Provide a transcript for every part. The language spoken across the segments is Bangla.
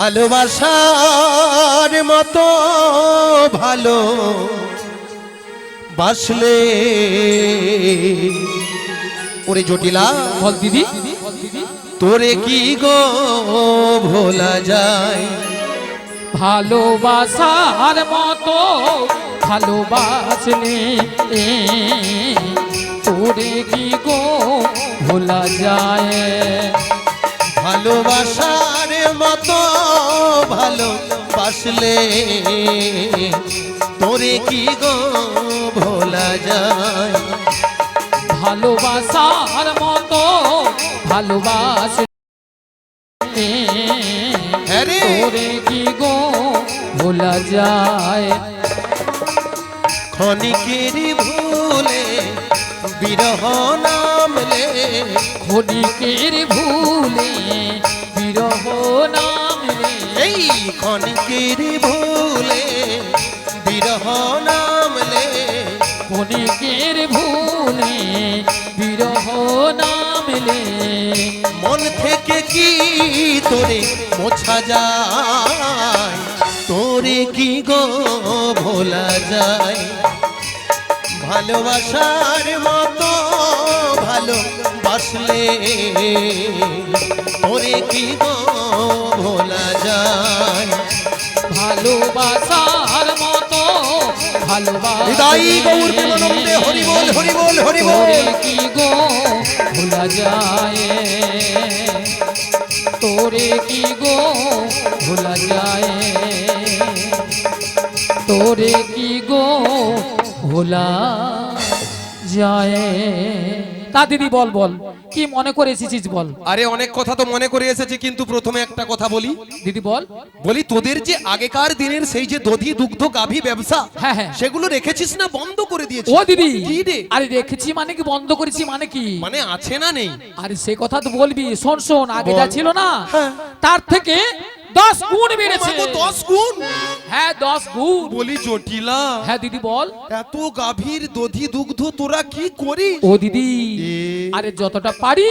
ভালোবাসার মতো ভালো বাসলে ওরে জটিলা বল দিদি তোরে কি গো ভোলা যায়। ভালোবাসার মতো ভালোবাসলে তোরে কি গো ভোলা যায়। ভালোবাসার মতো ভালোবাসলে তোরে কি গো ভোলা যায়। ভালোবাসার মতো ভালোবাসলে তোরে কি গো ভোলা যায়। ক্ষণিকের ভুলে বিরহ নামলে ক্ষণিকের ভুলে বিরহ নামলে এই ক্ষণিকের ভুলে বিরহ নামলে ক্ষণিকের ভুলে বিরহ নামলে মন থেকে কি তোরে মোছা যায়। তোরে কি গো ভোলা যায়। ভালোবাসার মতো ভালোবাসলে তোরে কি গো ভোলা যায়। ভালোবাসার মতো হৃদয় গৌর প্রেমানন্দে হরি বল হরি বল হরি বল। তোরে কি গো ভোলা যায়। তোরে কি গো ভোলা যায়। তোরে কি গো ভোলা যায়। তা দিদি বল বল কি মনে করে এসেছিস বল। আরে অনেক কথা তো মনে করে এসেছি, কিন্তু প্রথমে একটা কথা বলি। দিদি বল। বলি তোদের যে আগেকার দিনের সেই যে দধি দুগ্ধ গাভী ব্যবসা, হ্যাঁ হ্যাঁ, সেগুলো রেখেছিস না বন্ধ করে দিয়েছিস? ও দিদি কি রে? আরে রেখেছি মানে কি বন্ধ করেছি মানে কি? মানে আছে না নেই? আরে সে কথা তো বলবি, শোন শোন, আগে যা ছিল না হ্যাঁ। তার থেকে 10 গুণ বেড়েছে। 10 গুণ? হ্যাঁ 10 গুণ। বলি জটিলা, হ্যাঁ দিদি বল। এত গাভীর দধি দুগ্ধ তোরা কি করিস? ও দিদি আরে যতটা পারি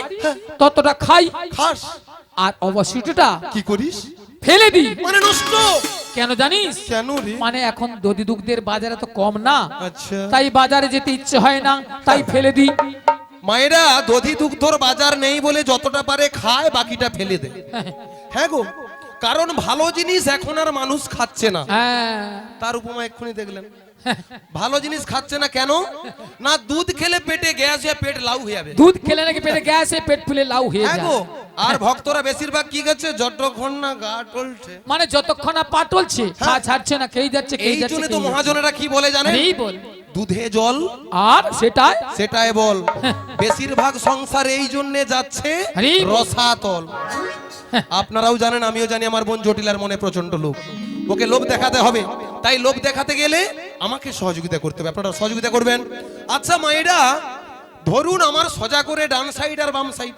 ততটা খাই, খাস আর অবশিষ্টটা কি করিস? ফেলে দিই। মানে নষ্ট? কেন জানিস? কেন রে? মানে এখন দধি দুগ্ধের বাজারে তো কম না, আচ্ছা, তাই বাজারে যেতে ইচ্ছে হয় না, তাই ফেলে দিই। মায়েরা দধি দুগ্ধর বাজার নেই বলে যতটা পারে খায়, বাকিটা ফেলে দেয়। হ্যাঁ গো, কারণ ভালো জিনিস এখন আর মানুষ খাচ্ছে না। হ্যাঁ তার উপমা এক্ষুনি দেখলেন। ভালো জিনিস খাচ্ছে না কেন? না দুধ খেলে পেটে গ্যাস হয়ে পেট লাউ হয়ে যাবে। দুধ খেলে নাকি পেটে গ্যাসে পেট ফুলে লাউ হয়ে হ্যাঁ যায়। গো, আর ভক্তরা বেশিরভাগ কি গেছে, যতক্ষণ না গা টলছে, মানে যতক্ষণ না পা টলছে পা ছাড়ছে না, খেয়ে যাচ্ছে এই খেয়ে জন্য যাচ্ছে। তো মহাজনেরা কি বলে জানেন? এই বল দুধে জল, আর সেটাই সেটাই বল। বেশিরভাগ সংসার এই জন্য যাচ্ছে আরে বল। রসাতল। আপনারাও জানেন, আমিও জানি, আমার বোন জটিলার মনে প্রচন্ড লোভ। ওকে লোভ দেখাতে হবে, তাই লোভ দেখাতে গেলে আমাকে সহযোগিতা করতে হবে। আপনারা সহযোগিতা করবেন। আচ্ছা মায়েরা, ধরুন আমার সোজা করে ডান সাইড আর বাম সাইড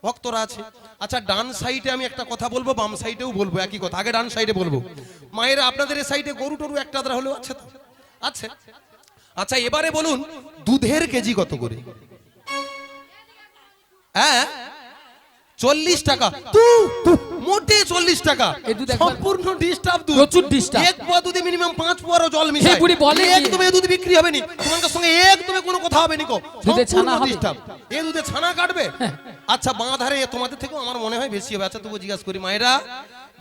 ভক্তরা আছে। আচ্ছা ডান সাইডে আমি একটা কথা বলবো, বাম সাইডেও বলবো একই কথা। আগে ডান সাইডে বলবো। মায়েরা আপনাদের এই সাইডে গরু টরু একটা আধা হলেও আছে তো? আছে। আচ্ছা এবারে বলুন, দুধের কেজি কত করে? হ্যাঁ 40 টাকা। মোটে 40 টাকা। সম্পূর্ণ ডিস্টার্ব দুধ, প্রচুর ডিস্টার্ব। এক পোয়া দুধে মিনিমাম 5 পোয়ারও জল মিশায়। এই বুড়ি বলে কি? একদম এই দুধ বিক্রি হবে নি, তোমাদের সঙ্গে একদম কোনো কথা হবে নি কো। দুধে ছানা হবে? ডিস্টার্ব, এই দুধে ছানা কাটবে। আচ্ছা বাঁ ধারে তোমাদের থেকেও আমার মনে হয় বেশি হবে। আচ্ছা তবু জিজ্ঞাসা করি মায়েরা,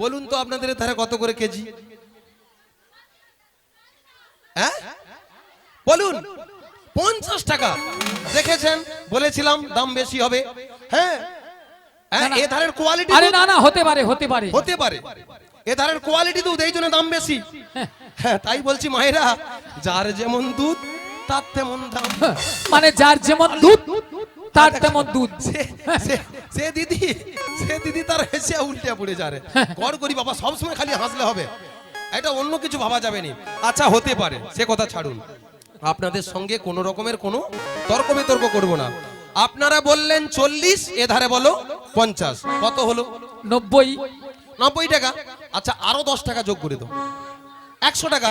বলুন তো আপনাদের ধারে কত করে কেজি? হ্যাঁ বলুন। 50 টাকা। দেখেছেন, বলেছিলাম দাম বেশি হবে। হ্যাঁ এ ধারের কোয়ালিটি, আরে না না, হতে পারে হতে পারে হতে পারে, এ ধারের কোয়ালিটি দুধ, এই জন্য দাম বেশি। হ্যাঁ তাই বলছি মায়েরা, যার যেমন দুধ তার তেমন দাম। মানে যার যেমন দুধ তার তেমন দুধ। সে দিদি তার হেসে উল্টে পড়ে যারে। কর করি বাবা, সবসময় খালি হাসলে হবে, এটা অন্য কিছু ভাবা যাবে না। আচ্ছা হতে পারে, সে কথা ছাড়ুন। আপনাদের সঙ্গে কোন রকমের কোনো তর্ক বিতর্ক করব না। আপনারা বললেন 40, এ ধারে বলো 50, কত হলো? 90 টাকা। আচ্ছা আরো 10 টাকা যোগ করে দাও, 100 টাকা।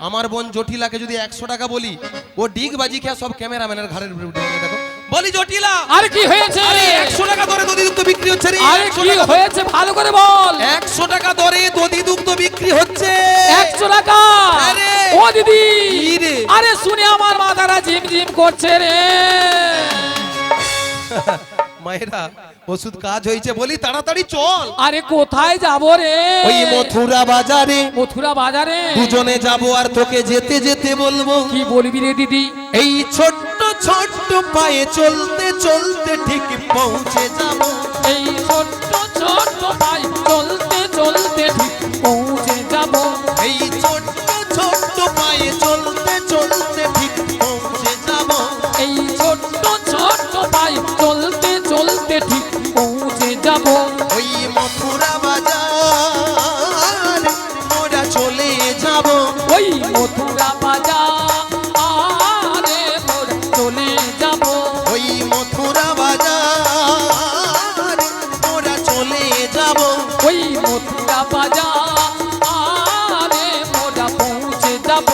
আমার বোন জটিলাকে যদি 100 টাকা বলি, ও ডিগ বাজি খেয়ে সব ক্যামেরাম্যানের ঘাড়ের উপরে উঠে দেখো বলি জটিলা, আরে কি হয়েছে? আরে 100 টাকা দরে দধি দুগ্ধ বিক্রি হচ্ছে রে। আরে 100 কি টাকা হয়েছে ভালো করে বল। 100 টাকা দরে দধি দুগ্ধ বিক্রি হচ্ছে। 100 টাকা? আরে ও দিদি, কি রে? আরে শুনে আমার মাথাটা ঝিমঝিম করছে রে। মায়েরা ওষুধ কাজ হয়েছে, বলি তাড়াতাড়ি চল। আরে কোথায় যাব রে? ওই মথুরা বাজারে মথুরা বাজারে দুজনে যাব, আর তোকে যেতে যেতে বলবো কি বলবি রে দিদি? এই ছোট্ট ছোট্ট পায়ে চলতে চলতে ঠিক পৌঁছে যাব। এই ছোট্ট ছোট্ট পাই চলতে চলতে ঠিক পৌঁছে যাব। এই ছোট্ট ছোট্ট পায়ে চলতে চলতে ঠিক পৌঁছে যাব। এই ছোট্ট ছোট্ট পাই চলতে চলতে ঠিক পৌঁছে যাব। ওই মথুরা বাজার মোরা চলে যাব। ওই মথুরা বাজারে মোরা চলে যাব। ওই মথুরা বাজার মোরা চলে যাব। ওই মথুরা বাজারে মোরা পৌঁছে যাব।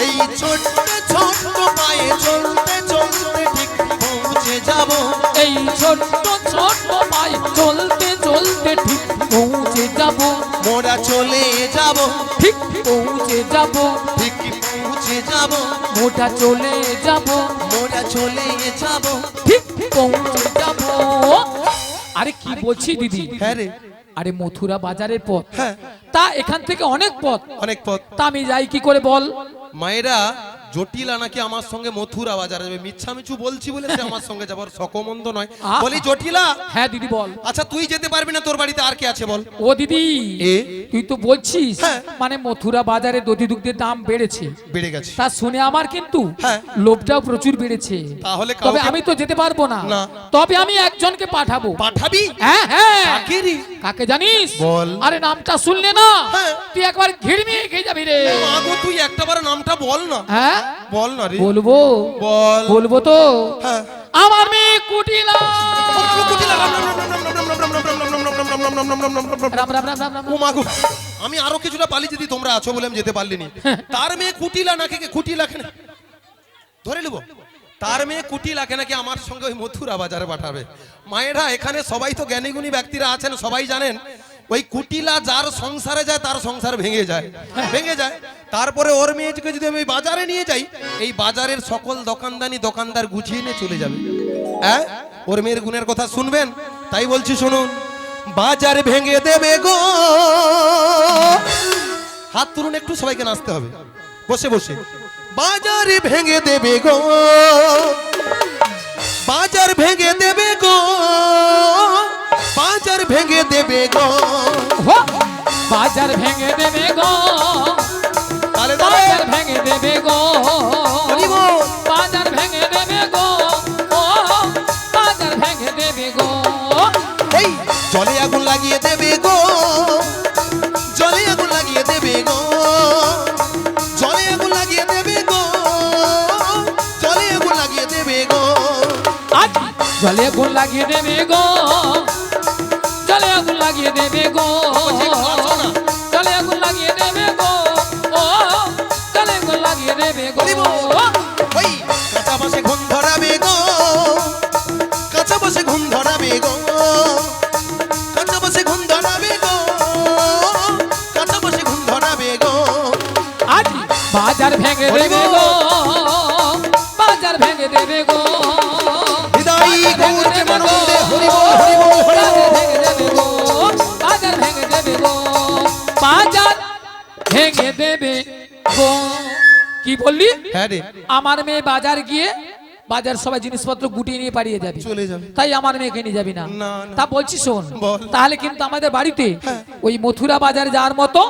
এই ছোট্ট ছোট্ট পায়ে চলতে চলতে ঠিক পৌঁছে যাব। এই ছোট্ট ছোট্ট পাই চলতে চলতে ঠিক পৌঁছে যাব। মোরা চলে যাব, ঠিক পৌঁছে যাব। ঠিক পৌঁছে যাব। মোটা চলে যাব। মোরা চলে যাব। ঠিক পৌঁছে যাব। আরে কি বলছি দিদি? হ্যাঁ রে, আরে মথুরা বাজারের পথ, হ্যাঁ তা এখান থেকে অনেক পথ, অনেক পথ। তা আমি যাই কি করে বল? মায়েরা জটিলা নাকি আমার সঙ্গে মথুরা বাজারে যাবে, মিছামিছু বলছি বলে সে আমার সঙ্গে যাবার সকমন্দ নয়। আহা। বলি জটিলা, হ্যাঁ দিদি বল। আচ্ছা তুই যেতে পারবি না, তোর বাড়িতে আর কে আছে বল? ও দিদি, এ? তুই তো বলছিস হ্যাঁ। মানে মথুরা বাজারে দধি দুগ্ধের দাম বেড়েছে, বেড়ে গেছে। তা শুনে আমার কিন্তু হ্যাঁ। লোভটাও প্রচুর বেড়েছে। তাহলে তবে কাউকে- আমি তো যেতে পারবো না। না। তবে আমি একজনকে পাঠাবো। পাঠাবি? হ্যাঁ হ্যাঁ। কাকে রে? কাকে জানিস? বল। আরে নামটা শুনলে না হ্যাঁ। তুই একবার ঘিরমিয়ে খেয়ে যাবি রে। মাগো তুই একটাবার নামটা বল না। হ্যাঁ বল না রে। বলবো, বল। বলবো তো। হ্যাঁ। আমার মেয়ে কুটিলা। রাম রাম রাম রাম রাম। ও মাগো, আমি আরো কিছুটা পালিয়ে যেতে, তোমরা আছো বলে আমি যেতে পারলিনি। তার মেয়ে কুটিলা নাকি, কুটিলা কেন ধরে নেবো? তার মেয়ে কুটিলাকে নাকি আমার সঙ্গে ওই মথুরা বাজারে পাঠাবে। মায়েরা এখানে সবাই তো জ্ঞানীগুণী ব্যক্তিরা আছেন, সবাই জানেন ওই কুটিলা যার সংসারে যায় তার সংসার ভেঙে যায়, ভেঙে যায়। তারপরে ওর মেয়েকে যদি আমি বাজারে নিয়ে যাই, এই বাজারের সকল দোকানদার গুছিয়ে নিয়ে চলে যাবে। হ্যাঁ, ওর মেয়ের গুণের কথা শুনবেন, তাই বলছি শুনুন। বাজার ভেঙে দেবে গো, হাত তুলুন একটু, সবাইকে নাচতে হবে বসে বসে। বাজারে ভেঙে দেবে গো, বাজার ভেঙে দেবে গো, বাজার ভেঙে দেবে গো। হো, বাজার ভেঙে দেবে গো, তালে তালে বাজার ভেঙে দেবে গো, বলিব। বাজার ভেঙে দেবে গো, ও বাজার ভেঙে দেবে গো। এই জলে আগুন লাগিয়ে দেবে গো, জলে আগুন লাগিয়ে দেবে গো, জলে আগুন লাগিয়ে দেবে গো, জলে আগুন লাগিয়ে দেবে গো। আজ জলে আগুন লাগিয়ে দেবে গো, জলে আগুন লাগিয়ে দেবে গো, জলে আগুন লাগিয়ে দেবে গো, ও জলে আগুন লাগিয়ে দেবে গো। বলিব। ওই কাঁচা বাসে ঘুম ধরাবে গো, কাঁচা বাসে ঘুম ধরাবে গো, কাঁচা বাসে ঘুম ধরাবে গো, কাঁচা বাসে ঘুম ধরাবে গো। আজ বাজার ভেঙে দেবে গো, বাজার ভেঙে দেবে গো, হৃদয় গৌর প্রেমানন্দে হরি বল, হরি বল, হরি বাজার বল। ভেঙে দেবে গো, বাজার ভেঙে দেবে গো, বাজার ভেঙে দেবে গো। কি বললি? হ্যাঁ রে, আমার মেয়ে বাজার গিয়ে বাজার সবাই জিনিসপত্র গুটিয়ে নিয়ে পালিয়ে যাবে, চলে যাবে। তাই আমার মেয়েকে নিয়ে যাবি না। না, না। তা বলছি শোন, বল। তাহলে কিন্তু আমাদের বাড়িতে হ্যাঁ। ওই মথুরা বাজার যাওয়ার মতো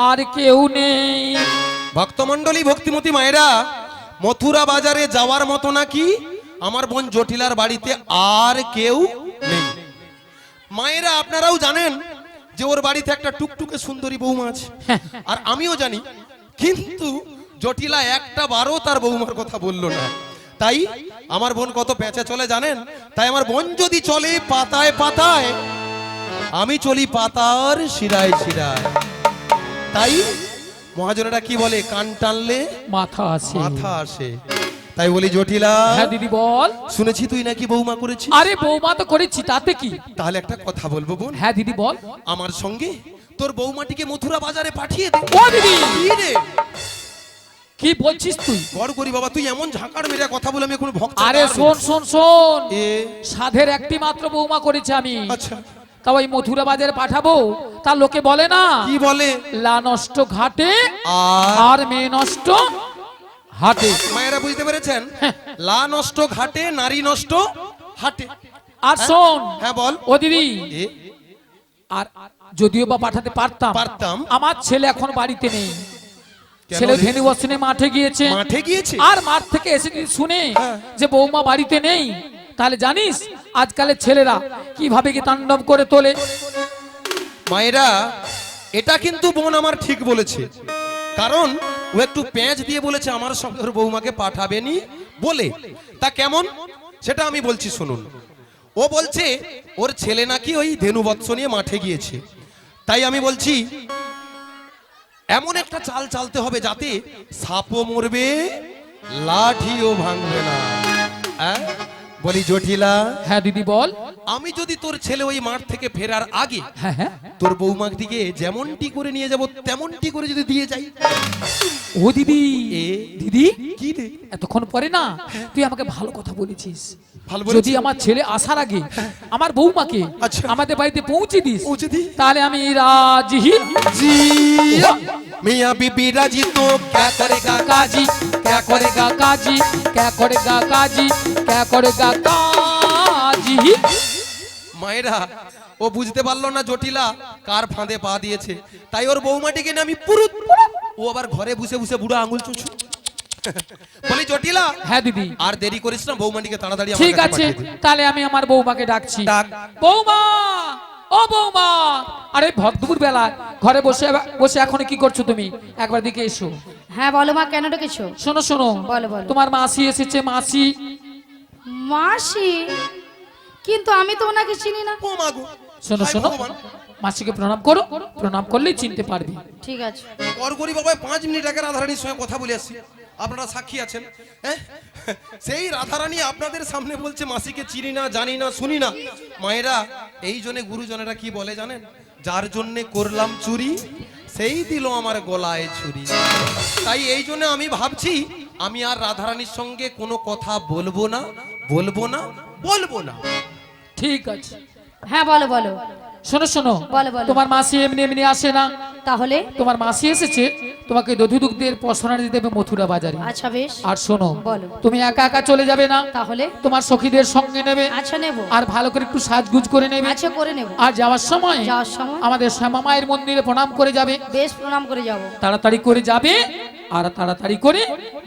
আর কেউ নেই। ভক্তমণ্ডলী, ভক্তিমতী মায়েরা, মথুরা বাজারে যাওয়ার মতো নাকি আমার বোন জটিলার বাড়িতে আর কেউ নেই। মায়েরা আপনারাও জানেন যে ওর বাড়িতে একটা টুকটুকে সুন্দরী বৌমা আছে, আর আমিও জানি, কিন্তু জটিলা একটা বারও তার বৌমার কথা বললো না। তাই আমার বোন কত পেঁচে চলে জানেন? তাই আমার বোন যদি চলে পাতায় পাতায়, আমি চলি পাতার শিরায় শিরায়। তাই মহাজনেরা কি বলে, কান টানলে মাথা আছে। মাথা আসে। তাই বলি জটিলা, হ্যাঁ দিদি বল। শুনেছি তুই নাকি বৌমা করেছিস। আরে বৌমা তো করেছি, তাতে কি? তাহলে একটা কথা বলবো বোন, হ্যাঁ দিদি বল। আমার সঙ্গে তোর বৌমাটিকে মথুরা বাজারে পাঠিয়ে দে। ও দিদি, কি রে কি বলছিস তুই? বড় করি বাবা, তুই এমন ঝাঁকার মেরে কথা বলে আমি এখন ভক্ত। আরে শোন শোন শোন, এ সাধের একটি মাত্র বৌমা করেছি আমি। আচ্ছা, তা ওই মথুরা বাজারে পাঠাবো, তার লোকে বলে না কি বলে? লা নষ্ট ঘাটে আর আর মেয়ে নষ্ট হাটে। মায়েরা বুঝতে পেরেছেন? লা নষ্ট ঘাটে, নারী নষ্ট হাটে। আর শোন, হ্যাঁ বল। ও দিদি, এ আর যদিও বা পাঠাতে পারতাম, পারতাম। আমার ছেলে এখন বাড়িতে নেই। কেন ছেলে রে? ধেনু বসনে মাঠে গিয়েছে। মাঠে গিয়েছে? আর মাঠ থেকে এসে যদি শুনে হ্যাঁ। যে বৌমা বাড়িতে নেই, তাহলে জানিস আজকালের ছেলেরা কিভাবে কি তাণ্ডব করে তোলে। মায়েরা, এটা কিন্তু বোন আমার ঠিক বলেছে, কারণ ও একটু পেঁচ দিয়ে বলেছে আমার সঙ্গে ওর বৌমাকে পাঠাবেনি বলে। তা কেমন সেটা আমি বলছি শুনুন। ও বলছে ওর ছেলে নাকি ওই ধেনু বৎস নিয়ে মাঠে গিয়েছে, তাই আমি বলছি এমন একটা চাল চালতে হবে যাতে সাপও মরবে, লাঠিও ভাঙবে না। হ্যাঁ? বলি জটিলা, হ্যাঁ দিদি বল। আমি যদি তোর ছেলে ওই মাঠ থেকে ফেরার আগে হ্যাঁ হ্যাঁ। তোর বৌমার দিকে যেমনটি করে নিয়ে যাব তেমনটি করে যদি দিয়ে যাই। ও দিদি, এ দিদি কি রে? এতক্ষণ পরে না তুই আমাকে ভালো কথা বলেছিস। ভালো বলেছি? যদি আমার ছেলে আসার আগে আমার বৌমাকে আচ্ছা। আমাদের বাড়িতে পৌঁছে দিস, পৌঁছে দিই? তাহলে আমি রাজি। জি মিয়া বিবি রাজি তো क्या करेगा काजी, क्या करेगा काजी, क्या करेगा काजी, क्या करेगा काजी। মায়েরা, ও বুঝতে পারলো না জটিলা কার ফাঁদে পা দিয়েছে, তাই ওর বৌমাটিকে নিয়ে আমি পুরুত, ও আবার ঘরে বসে বসে বুড়া আঙুল চুষু। বলি জটিলা, হ্যাঁ দিদি আর দেরি করিস না, বৌমাটিকে তাড়াতাড়ি আমার ঠিক কাছে আছে, পাঠিয়ে দে। তাহলে আমি আমার বৌমাকে ডাকছি। ডাক। বৌমা, ও বৌমা, আরে ভদ্রপুর বেলা ঘরে বসে বসে এখন কি করছো তুমি? একবার দিকে এসো। হ্যাঁ বলো মা, কেন ডেকেছো? শোনো শোনো, বলো, বলো। তোমার মাসি এসেছে। মাসি, মাসি? কিন্তু আমি তো ওনাকে চিনি না। ও মা গো, শোনো হায় শোনো, ভগবান। মাসিকে প্রণাম করো, প্রণাম করলেই চিনতে পারবি। ঠিক আছে। কর করি বাবা, 5 মিনিট আগে রাধারানীর সঙ্গে কথা বলে আসছি, আপনারা সাক্ষী আছেন। হ্যাঁ, সেই রাধারানী আপনাদের সামনে বলছে মাসিকে চিনি না, জানি না, শুনি না। মায়েরা, এই জন্য গুরুজনেরা কি বলে জানেন? যার জন্য করলাম চুরি সেই দিল আমার গলায় ছুরি। তাই এই জন্য আমি ভাবছি আমি আর রাধারানীর সঙ্গে কোনো কথা বলবো না, বলবো না, বলবো না। ঠিক আছে। হ্যাঁ বলো বলো। শোনো শোনো, বলো, বলো। তোমার মাসি এমনি এমনি আসে না। তাহলে? তোমার মাসি এসেছে তোমাকে দধি দুগ্ধের পসরানি দেবে মথুরা বাজারে। আচ্ছা বেশ। আর শোনো, বলো। তুমি একা একা চলে যাবে না, তাহলে? তোমার সখীদের সঙ্গে নেবে। আচ্ছা নেব। আর ভালো করে একটু সাজগুজ করে নেবে। আচ্ছা করে নেব। আর যাওয়ার সময় যাওয়ার সময়? আমাদের শ্যামা মায়ের মন্দিরে প্রণাম করে যাবে। বেশ, প্রণাম করে যাব। তাড়াতাড়ি করে যাবে আর তাড়াতাড়ি করে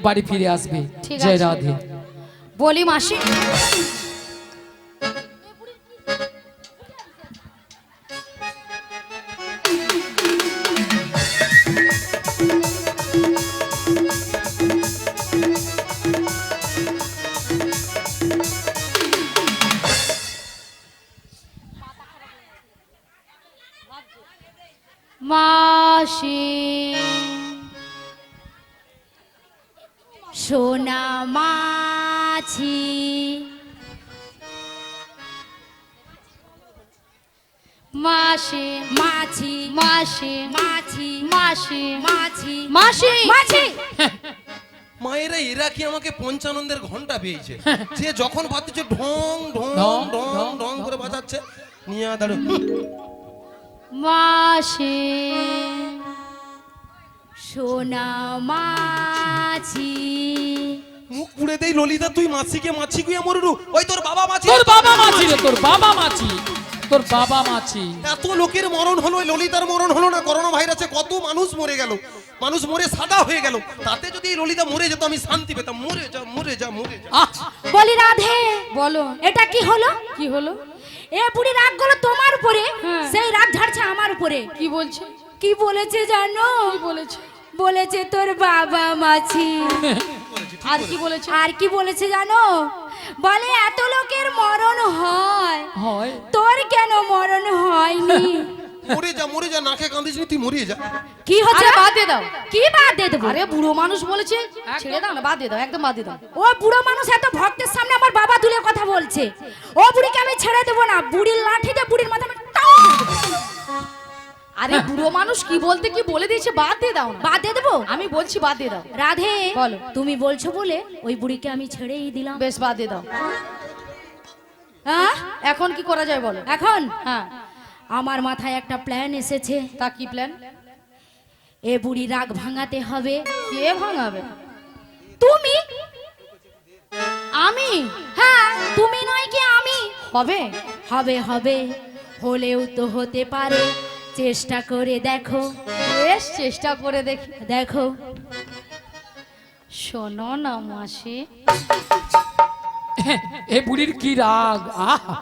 বাড়ি ফিরে আসবে। ঠিক জয় আছে। রাধে। বলি মাসি, মাসি সোনা মাছি, মাসি মাছি, মাসি মাছি, মাসি মাছি, মাসি মাছি। মায়েরা, এরা কি আমাকে পঞ্চানন্দের ঘন্টা পেয়েছে? যে যখন বাজছে ঢং ঢং ঢং, ঢং ঢং, ঢং করে বাজাচ্ছে, নিয়ে দাঁড়ো। মাসি সোনা মাছি। মুখ পুড়ে দেই ললিতা, তুই মাছিকে মাছি গুয়া মরুরু। ওই তোর বাবা মাছি, তোর বাবা মাছি রে, তোর বাবা মাছি, তোর বাবা মাছি। এত লোকের মরণ হলো, ওই ললিতার মরণ হলো না? করোনা ভাইরাসে কত মানুষ মরে গেল, মানুষ মরে সাদা হয়ে গেল। তাতে যদি এই ললিতা মরে যেত আমি শান্তি পেতাম। মরে যা, মরে যা, মরে যা। আহ, বলি রাধে, বলো। এটা কি হলো? কি হলো? এ বুড়ি রাগ গুলো তোমার উপরে, হ্যাঁ। সেই রাগ ঝাড়ছে আমার উপরে। কি বলছে? কি বলেছে জানো? কি বলেছে? বলেছে তোর বাবা মাছি। আর কি বলেছে? আর কি বলেছে জানো? বলে এত লোকের মরণ হয়, হয় তোর কেন মরণ হয়নি? মরে যা নাকে কাঁদিস নি, তুই মরিয়ে যা। কি হচ্ছে? আরে বাদ দিয়ে দাও। কি বাদ দিয়ে দেবো? আরে বুড়ো মানুষ বলেছে, ছেড়ে দাও না, বাদ দিয়ে দাও, একদম বাদ দিয়ে দাও। ও বুড়ো মানুষ এত ভক্তের সামনে আমার বাবা তুলে কথা বলছে, ও বুড়িকে আমি ছেড়ে দেবো না। বুড়ির লাঠিতে বুড়ির মাথা আমি টাও করে দেবো। আরে বুড়ো মানুষ কি বলতে কি বলে দিয়েছে, বাদ দিয়ে দাও না। বাদ দিয়ে দেবো? আমি বলছি বাদ দিয়ে দাও। রাধে বলো। তুমি বলছো বলে ওই বুড়িকে আমি ছেড়েই দিলাম। বেশ, বাদ দিয়ে দাও। হ্যাঁ, এখন কি করা যায় বলো? এখন হ্যাঁ, আমার মাথায় একটা প্ল্যান এসেছে। তা কি প্ল্যান? এ বুড়ি রাগ ভাঙাতে হবে। কে ভাঙাবে? তুমি? আমি? হ্যাঁ, তুমি নয় কি আমি? হবে? হবে হবে, হলেও তো হতে পারে, চেষ্টা করে দেখো। বেশ, চেষ্টা করে দেখি। দেখো শোনো না মাসি, এ বুড়ির কি রাগ! আহা,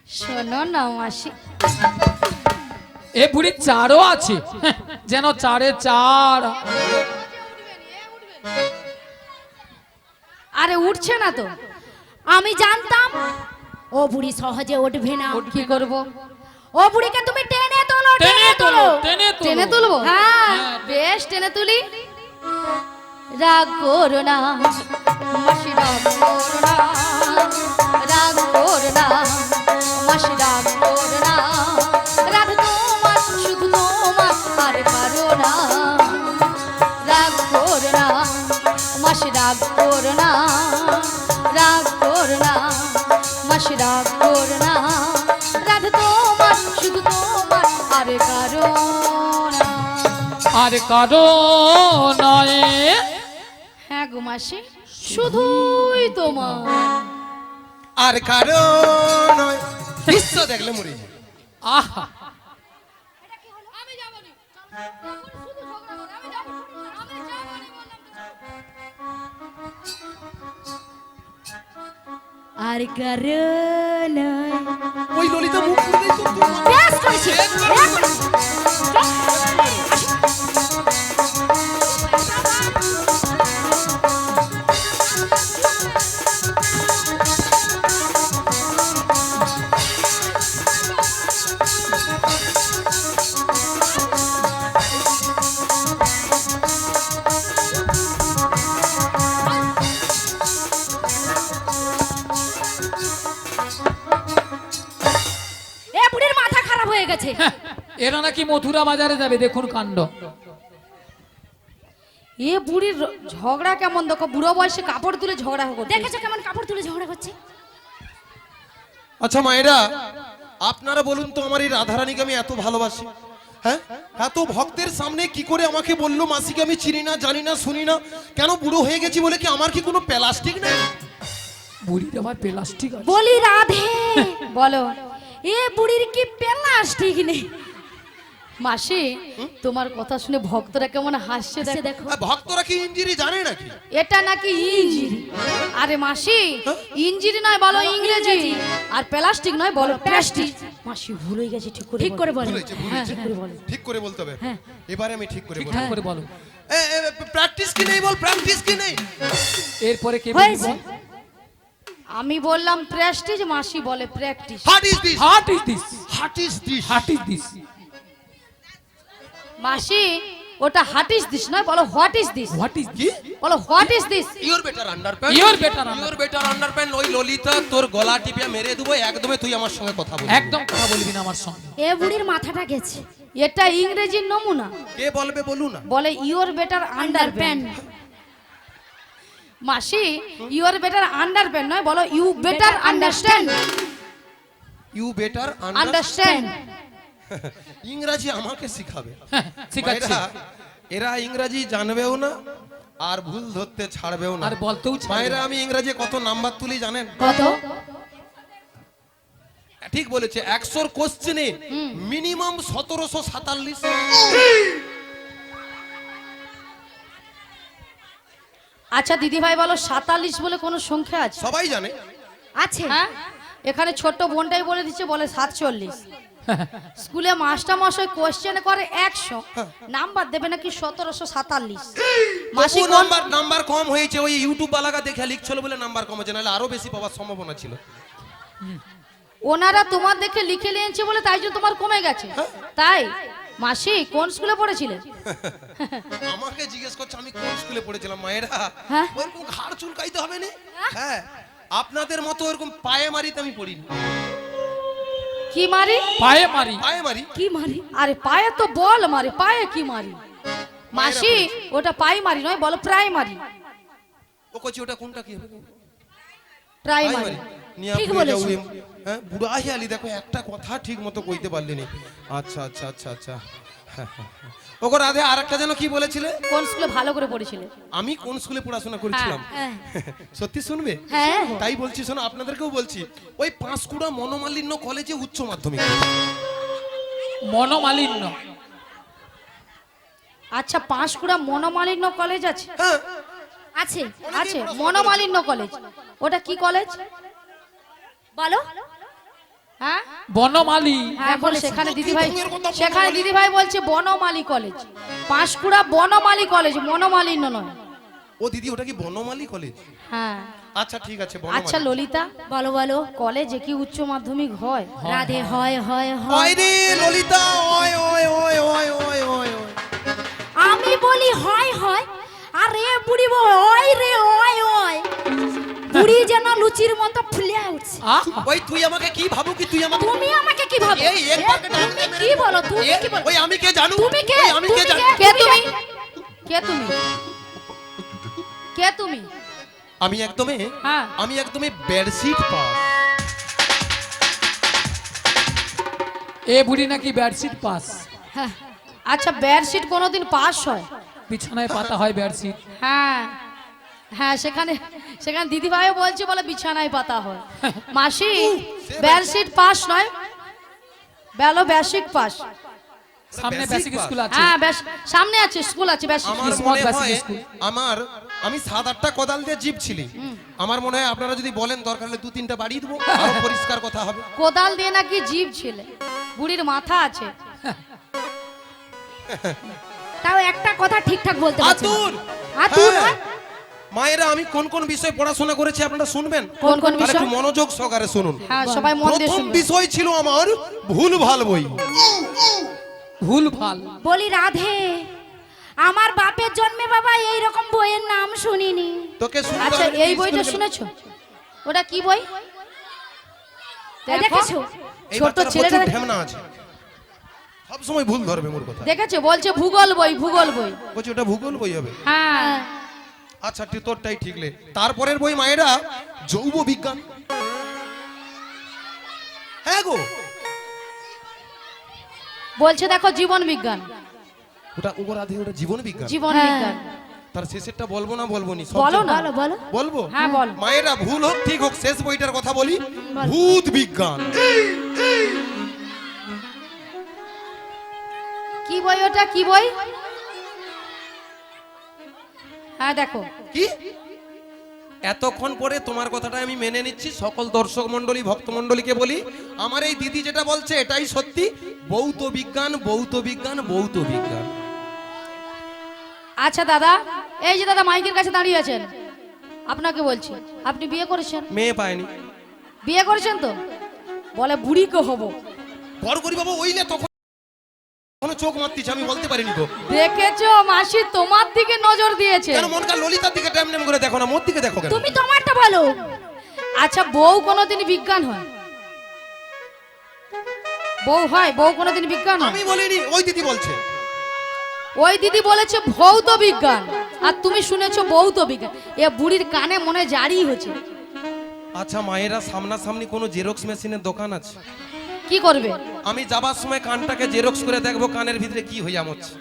শোনো না মাসি, এ বুড়ির চারও আছে, যেন চারে চার। আরে উঠছে না তো। আমি জানতাম ও বুড়ি সহজে উঠবে না। কি করব? ও বুড়িকে তুমি টেনে তোলো, টেনে তোলো, টেনে তুলবো। হ্যাঁ। বেশ, টেনে তুলি। রাগ করো না মাসি, রাগ করো না, রাগ করো না মাসি, রাগ করো না। রাগ তোমার, শুধু তোমার, আর কারো না। রাগ করো না মাসি, রাগ করো না, রাগ করো না মাসি, রাগ করো না। রাগ তোমার, শুধু তোমার, আর কারো না। আর কারো নয়। হ্যাঁ গো মাসি, শুধুই তোমার। আর কারো নয়, বিশ্ব দেখলে মরে যায়। আহা, আর কারণ ওই ললিতা মুখ খুললেই তো তোর মা- বেশ করেছি। এ বুড়ির মাথা খারাপ হয়ে গেছে। এরা নাকি মথুরা বাজারে যাবে, দেখুন কাণ্ড। এ বুড়ির ঝগড়া কেমন দেখো, বুড়ো বয়সে কাপড় তুলে ঝগড়া করছে। দেখেছো কেমন কাপড় তুলে ঝগড়া করছে? আচ্ছা মায়েরা, আপনারা বলুন তো, আমার এই রাধারানীকে আমি এত ভালোবাসি, হ্যাঁ, এত ভক্তের সামনে কি করে আমাকে বললো মাসিকে আমি চিনি না, জানি না, শুনি না? কেন বুড়ো হয়ে গেছি বলে কি আমার কি কোনো প্লাস্টিক নেই? বুড়ির আবার প্লাস্টিক আছে? বলি রাধে, বলো এ বুড়ির কি প্লাস্টিক নেই? মাসি, তোমার কথা শুনে ভক্তরা কেমন হাসছে সে দেখো। দেখো। ভক্তরা কি ইঞ্জিরি জানে নাকি? এটা নাকি ইঞ্জিরি। আরে মাসি, ইঞ্জিরি নয় বলো ইংরেজি, আর প্লাস্টিক নয় বলো প্লাস্টিক। মাসি ভুল হয়ে গেছে, ঠিক করে ঠিক করে বলো। ভুলেছে, হ্যাঁ, ভুলেছে। হ্যাঁ। ঠিক করে বলতে হবে। হ্যাঁ। এবারে আমি ঠিক করে বলবো। ঠিক করে বলো। প্র্যাকটিস কি নেই বল, প্র্যাকটিস কি নেই? এরপরে কে হয়েছে। বলবো? আমি বললাম প্রেস্টিজ, মাসি বলে practice. What is this? Heart is this, what is this? Heart is this. মাসি, ওটা হার্ট ইজ দিস নয়, বলো what is this. What is কি? বলো what is this. Your better underpant, Your better your better underpant. ওই ললিতা তোর গলা টিপিয়া মেরে দেবো একদমই, তুই আমার সঙ্গে কথা বলবি। একদম কথা বলবি না আমার সঙ্গে। এ বুড়ির মাথাটা গেছে। এটা ইংরেজির নমুনা, কে বলবে বলু না? বলে ইওর বেটার আন্ডারপ্যান্ট। মাসি, ইওর বেটার আন্ডারপ্যান্ট নয়, বলো you better understand. You better understand. ইংরাজি আমাকে শিখাবে। শিখাচ্ছি। মায়েরা, এরা ইংরাজি জানবেও না আর ভুল ধরতে ছাড়বেও না। আর বলতেও ছাড়বে না। মায়েরা, আমি ইংরাজি কত নাম্বার তুলি জানেন? কত? ঠিক বলেছে, 100 কোশ্চেনে মিনিমাম 1747। আচ্ছা দিদি ভাই, বলো 47 বলে কোনো সংখ্যা আছে? সবাই জানে। আছে। হ্যাঁ, এখানে ছোট্ট বোনটাই বলে দিচ্ছে, বলে 47। স্কুলে মাস্টার মশাই কোশ্চেন করে 100, নাম্বার দেবে নাকি 1747। মাসি তবু কোন নাম্বার কম হয়েছে, ওই ইউটিউব বালাকা দেখে লিখছিল বলে নাম্বার কম হয়েছে, নাহলে আরো বেশি পাওয়ার সম্ভাবনা ছিল। ওনারা তোমার দেখে লিখে নিয়েছে বলে তাই জন্য তোমার কমে গেছে। তাই মাসি কোন স্কুলে পড়েছিলে? আমাকে জিজ্ঞেস করছে আমি কোন স্কুলে পড়েছিলাম। মায়েরা হ্যাঁ? ওরকম ঘাড় চুলকাইতে হবে না। হ্যাঁ, আপনাদের মতো ওরকম পায়ে মারিতে আমি পড়িনি। কি মারি? পায়ে মারি। পায়ে মারি? কি মারি? আরে পায়ে তো বল মারি, পায়ে কি মারি? মাসি ওটা পাই মারি নয়, বলো প্রাইমারি। ও কইছে ওটা কোনটা কি হবে? প্রাইমারি। নিয়া ঠিক পুরে বলেছো। যাও। হ্যাঁ, বুড়া আলি দেখো একটা কথা ঠিক মতো কইতে পারলি না। আচ্ছা আচ্ছা আচ্ছা আচ্ছা। ওগো রাধে, আরেকটা যেন কি বলেছিলে? কোন স্কুলে ভালো করে পড়েছিলে? আমি কোন স্কুলে পড়াশোনা করেছিলাম? হ্যাঁ। সত্যি শুনবে? হ্যাঁ। তাই বলছি, শোনো, আপনাদেরকেও বলছি। ওই পাঁশকুড়া মনোমালিন্য কলেজে উচ্চ মাধ্যমিক। মনোমালিন্য। আচ্ছা, পাঁশকুড়া মনোমালিন্য কলেজ আছে? হ্যাঁ, আছে আছে, মনোমালিন্য কলেজ। ওটা কি কলেজ বলো? হ্যাঁ বনমালী। হ্যাঁ বলে, সেখানে দিদিভাই, কি ঢঙের কথা সেখানে বনমালী? দিদিভাই বলছে বনমালী কলেজ। পাঁশকুড়া বনমালী কলেজ, মনোমালিন্য নয়। ও দিদি, ওটা কি বনমালী কলেজ? হ্যাঁ। আচ্ছা ঠিক আছে, আচ্ছা ললিতা, বলো বলো, কলেজে কি উচ্চ মাধ্যমিক হয়? রাধে হয় হয় হয়। ওই রে ললিতা, ওই ওই ওই ওই ওই ওই ওই। আমি বলি হয় হয়, আর এ বুড়ি ওই রে ওই ওই, বুড়ি যেন লুচির মতো ফুলে উঠছে। ওই তুই আমাকে কি ভাবু কি তুই আমাকে? তুমি আমাকে কি ভাবো? এই একবারকে ডাক দে তুমি কি বলো? তুমি কি বলো? ওই আমি কে জানু? তুমি কে? ওই আমি কে তুমি জানু? কে তুমি? কে তুমি? কে তুমি? আমি একদমই, হ্যাঁ। আমি একদমই বেডশিট পাস। এ বুড়ি নাকি বেডশিট পাস। হ্যাঁ। আচ্ছা, বেডশিট কোনোদিন পাস হয়? বিছানায় পাতা হয় বেডশিট। হ্যাঁ হ্যাঁ, সেখানে সেখানে দিদিভাইও বলছে বলে বিছানায় পাতা হয়। মাসি বেডশিট পাস নয়, বেলো বেসিক পাস। সামনে Basic বেসিক pass? স্কুল আছে। হ্যাঁ, সামনে আছে, স্কুল আছে বেসিক। আমার Small মনে basic হয় school। আমি 7-8টা কোদাল দিয়ে জিপ ছিলি। আমার মনে হয় আপনারা যদি বলেন দরকার হলে 2-3টা বাড়িয়ে দেবো, আরো পরিষ্কার কথা হবে। কোদাল দিয়ে নাকি জীব ছিলে, বুড়ির মাথা আছে। তাও একটা কথা ঠিকঠাক বলতে পারছি না। আতুর, আতুর হ্যাঁ। নয়? মায়েরা, আমি কোন কোন বিষয় পড়াশোনা করেছি আপনারা শুনবেন? কোন কোন তাহলে বিষয়? একটু মনোযোগ সহকারে শুনুন। হ্যাঁ, সবাই মন দিয়ে প্রথম শুনবে। বিষয় ছিল আমার ভুল ভাল বই। ভুল ভাল। বলি রাধে, আমার বাপের জন্মে বাবা এই রকম বইয়ের নাম শুনিনি। তোকে শুনতে আচ্ছা, হবে, এই তুই বইটা স্কুলে শুনেছো? ওটা কি বই? এই দেখেছো? এই ছোট বাচ্চাটা ছেলেটা প্রচুর ঢ্যামনা আছে, সব সময় ভুল ধরবে মোর কথা। দেখেছো, বলছে ভূগোল বই, ভূগোল বই। বলছি ওটা ভূগোল বই হবে। হ্যাঁ। আচ্ছা ঠিক, তোরটাই ঠিকলে। তারপরের বই মায়েরা জৈব বিজ্ঞান। হ্যাঁ গো, বলছে দেখো জীবন বিজ্ঞান। ওটা ওরাধে, ওটা জীবন বিজ্ঞান। জীবন হ্যাঁ। বিজ্ঞান। তার শেষেরটা বলবো না বলবো নি? বলো না। বলো বলো। বলবো। হ্যাঁ, বল। মায়েরা, ভুল হোক ঠিক হোক, শেষ বইটার কথা বলি। ভূত বিজ্ঞান। কি বই ওটা, কি বই? হ্যাঁ দেখো। কি এতক্ষণ পরে তোমার কথাটা আমি মেনে নিচ্ছি। সকল দর্শক মন্ডলী, ভক্ত মন্ডলীকে বলি, আমার এই দিদি যেটা বলছে এটাই সত্যি। ভৌত বিজ্ঞান, ভৌত বিজ্ঞান, ভৌত বিজ্ঞান। আচ্ছা দাদা, এই যে দাদা মাইকের কাছে দাঁড়িয়ে আছেন, আপনাকে বলছি, আপনি বিয়ে করেছেন? মেয়ে পায়নি। বিয়ে করেছেন তো? বলে বুড়িকে হবো। বড় করি বাবা, ওইলে তখন কোনো চোখ মারতিস, আমি বলতে পারিনি তো। দেখেছো মাসি তোমার দিকে নজর দিয়েছে। কেন মনকার ললিতার দিকে টাইম নেম করে দেখো না, মোর দিকে দেখো কেন? তুমি তোমারটা বলো। আচ্ছা, বউ কোনোদিন বিজ্ঞান হয়? বউ হয়? বউ কোনোদিন বিজ্ঞান হয়? আমি বলিনি, ওই দিদি বলছে। ওই দিদি বলেছে ভৌত বিজ্ঞান, আর তুমি শুনেছো ভৌত বিজ্ঞান। এ বুড়ির কানে মনে জারি হচ্ছে। আচ্ছা মায়েরা, সামনাসামনি কোনো জেরক্স মেশিনের দোকান আছে? কি করবে? আমি যাবার সময় কানটাকে জেরক্স করে দেখবো কানের ভিতরে কি হইয়া মরছে।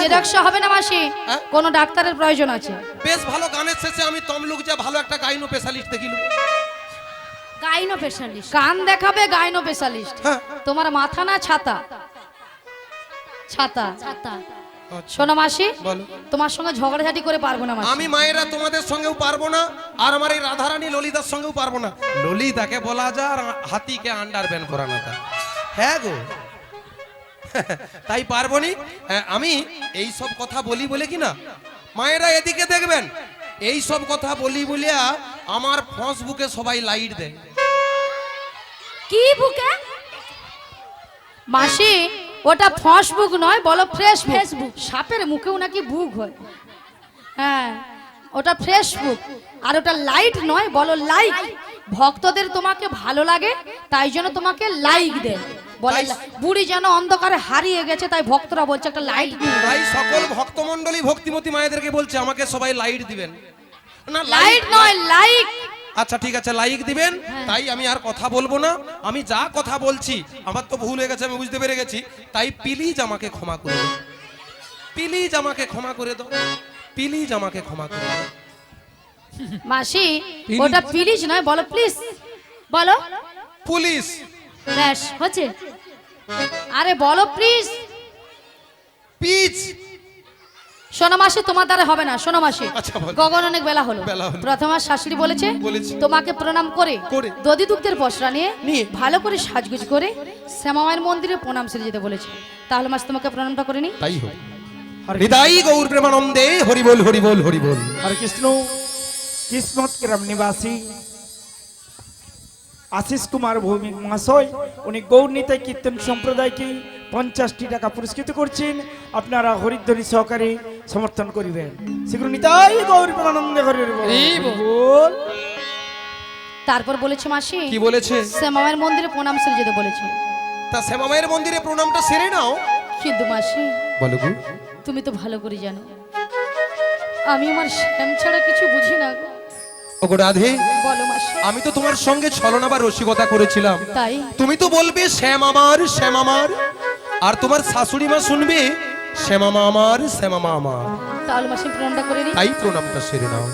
জেরক্স হবে না মাসি, হ্যাঁ? কোনো ডাক্তারের প্রয়োজন আছে। বেশ ভালো, গানের শেষে আমি তমলুক যা ভালো একটা গাইনো স্পেশালিস্ট দেখিলু। Gyno specialist. কান দেখাবে গাইনো স্পেশালিস্ট। হ্যাঁ। তোমার মাথা না ছাতা? ছাতা। ছাতা। শোনো মাসি, বলো। তোমার সঙ্গে ঝগড়াঝাটি করে পারবো না মাসি। আমি মায়েরা তোমাদের সঙ্গেও পারবো না, আর আমার এই রাধারানী ললিতার সঙ্গেও পারবো না। ললিতাকে বলা যায় আর হাতিকে আন্ডার ব্যান করানো তা। হ্যাঁ গো তাই পারবো নি। হ্যাঁ, আমি এই সব কথা বলি বলে কি না, মায়েরা এদিকে দেখবেন, এই সব কথা বলি বলিয়া আমার ফেসবুকে সবাই লাইট দেয়। কি বুকে? মাসি ওটা ফেসবুক নয়, বলো ফ্রেশ ফেসবুক। ফেসবুক। সাপের মুখেও নাকি বুক হয়। হ্যাঁ, ওটা ফেসবুক। আর ওটা লাইট নয়, বলো লাইক। ভক্তদের তোমাকে ভালো লাগে তাই জন্য তোমাকে লাইক দেয়, বলে বুড়ি যেন অন্ধকারে হারিয়ে গেছে তাই ভক্তরা বলছে একটা লাইট দিন। তাই সকল ভক্তমণ্ডলী ভক্তিমতী মায়েদেরকে বলছে আমাকে সবাই লাইট দিবেন না। লাইট নয়, লাইক। আচ্ছা ঠিক আছে, লাইক দিবেন। তাই আমি আর কথা বলবো না। আমি যা কথা বলছি আমার তো ভুল হয়ে গেছে, আমি বুঝতে পেরে গেছি। তাই প্লিজ আমাকে ক্ষমা করে দাও, প্লিজ আমাকে ক্ষমা করে দাও, প্লিজ আমাকে ক্ষমা করে দাও। মাসি ওটা প্লিজ নয়, বলো প্লিজ। বলো। পুলিশ। ব্যাস হচ্ছে। আরে বলো প্লিজ। পিচ। শোনো মাসি, তোমার দ্বারা হবে না। শোনো মাসি, আচ্ছা, বলো। গগন অনেক বেলা হলো। বেলা হলো। প্রথম আর শাশুড়ি বলেছে বলেছে। তোমাকে প্রণাম করে করে। দধি দুগ্ধের পসরা নিয়ে নিয়ে। ভালো করে সাজগুজ করে শ্যামামায়ের মন্দিরে প্রণাম সেরে যেতে বলেছে। তাহলে মাসি তোমাকে প্রণামটা করে নি। তাই হোক। হৃদয় গৌর প্রেমানন্দে হরি বল হরি বল হরি বল। হরে কৃষ্ণ। কিসমত গ্রাম নিবাসী আশিস কুমার ভৌমিক মহাশয় উনি গৌরনীতাই কীর্তন সম্প্রদায়কে 50টি টাকা পুরস্কৃত করছেন। আপনারা হরিধ্বনি সহকারে সমর্থন করিবেন। শীঘ্র নিতাই গৌর প্রেমানন্দে হরি বল। তারপর বলেছে মাসি কি বলেছে? শ্যামামায়ের মন্দিরে প্রণাম সেরে যেতে বলেছে। তা শ্যামা মায়ের মন্দিরে প্রণামটা সেরে নাও। কিন্তু মাসি বলো গো। তুমি তো ভালো করে জানো আমি আমার শ্যাম ছাড়া কিছু বুঝি না গো। ওগো রাধে, বলো মাসি। আমি তো তোমার সঙ্গে ছলনা বা রসিকতা করেছিলাম। তাই তুমি তো বলবে শ্যাম আমার, শ্যাম আমার, আর তোমার শাশুড়ি মা শুনবে শ্যামামা আমার, শ্যামামা আমার। তাহলে মাসি প্রণামটা করে নি। তাই প্রণামটা সেরে নাও।